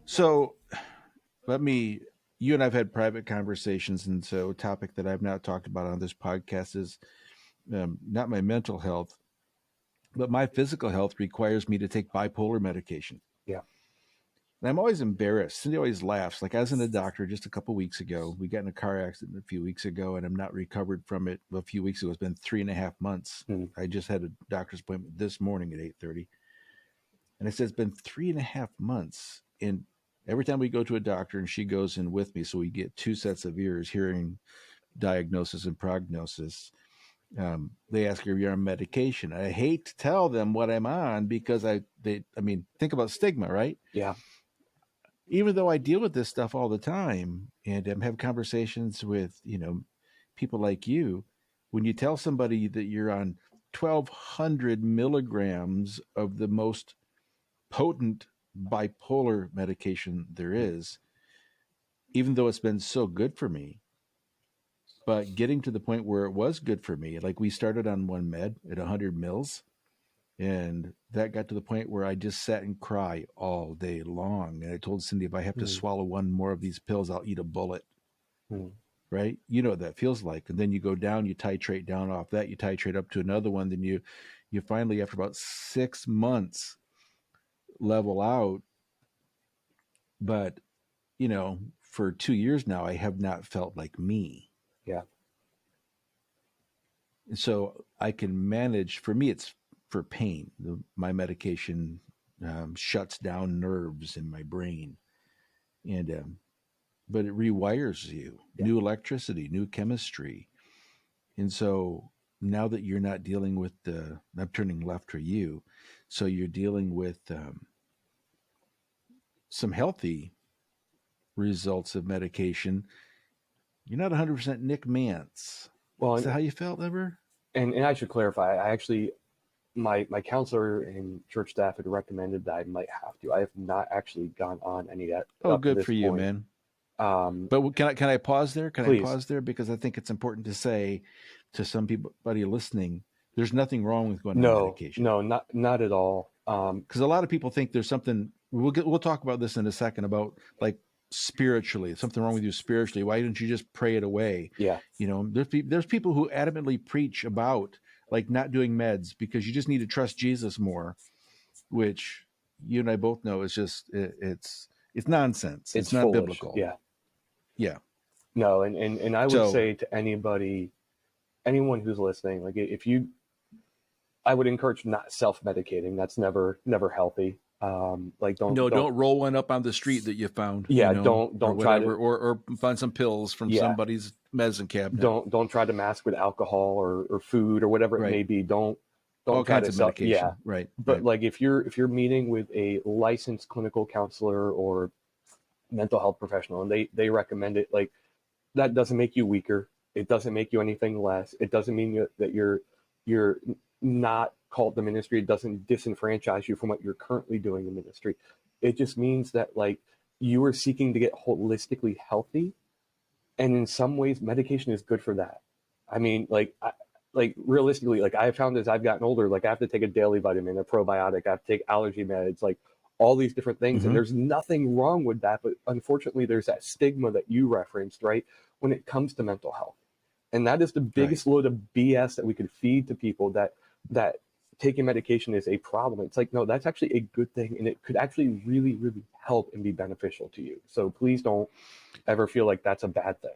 So you and I've had private conversations, and so a topic that I've not talked about on this podcast is not my mental health, but my physical health requires me to take bipolar medication. Yeah. And I'm always embarrassed. Cindy always laughs. Like I was in the doctor just a couple weeks ago. We got in a car accident a few weeks ago, and I'm not recovered from it. A few weeks ago, it's been 3.5 months. Mm. I just had a doctor's appointment this morning at 8:30, and I said it's been 3.5 months. And every time we go to a doctor, and she goes in with me, so we get two sets of ears, hearing diagnosis and prognosis. They ask her if you're on medication. I hate to tell them what I'm on because I mean, think about stigma, right? Yeah. Even though I deal with this stuff all the time and have conversations with, people like you, when you tell somebody that you're on 1,200 milligrams of the most potent bipolar medication there is, even though it's been so good for me, but getting to the point where it was good for me, like we started on one med at 100 mils, and that got to the point where I just sat and cry all day long. And I told Cindy, if I have to Mm. swallow one more of these pills, I'll eat a bullet. Mm. Right? You know what that feels like. And then you go down, you titrate down off that, you titrate up to another one. Then you finally, after about 6 months, level out. But, for 2 years now, I have not felt like me. Yeah. And so I can manage, for me, it's for pain. My medication shuts down nerves in my brain. And, but it rewires you, Yeah. new electricity, new chemistry. And so now that you're not dealing with I'm turning left for you. So you're dealing with some healthy results of medication. You're not 100% Nick Mance. Well, Is that how you felt ever? and I should clarify, I actually, my counselor and church staff had recommended that I might have to. I have not actually gone on any of that Oh, up to good this for you, point. man. Um, But can I pause there? Can I Please. pause there? Because I think it's important to say to somebody listening, there's nothing wrong with going on No, medication. no, not at all. Because a lot of people think there's something. We'll talk about this in a second about like spiritually, something wrong with you spiritually. Why don't you just pray it away? Yeah. There's people who adamantly preach about like not doing meds because you just need to trust Jesus more, which you and I both know is just it's nonsense. It's It's not foolish. biblical. Yeah. Yeah. No, and I would So say to anyone who's listening, like I would encourage not self-medicating. That's never healthy. Like no, don't don't roll one up on the street that you found, yeah, or don't try whatever, to or find some pills from yeah, somebody's medicine cabinet. don't try to mask with alcohol or food or whatever it Right. may be. Don't All try kinds to of sell. Yeah. medication. Right. But Right. like if you're meeting with a licensed clinical counselor or mental health professional and they recommend it, like that doesn't make you weaker. It doesn't make you anything less. It doesn't mean that you're not called to ministry. It doesn't disenfranchise you from what you're currently doing in ministry. It just means that like you are seeking to get holistically healthy, and in some ways, medication is good for that. I mean, like realistically, like I found as I've gotten older, like I have to take a daily vitamin, a probiotic, I have to take allergy meds, like all these different things, and Mm-hmm. there's nothing wrong with that. But unfortunately, there's that stigma that you referenced, right, when it comes to mental health. And that is the Right. biggest load of BS that we could feed to people, that taking medication is a problem. It's like, no, that's actually a good thing, and it could actually really, really help and be beneficial to you. So please don't ever feel like that's a bad thing.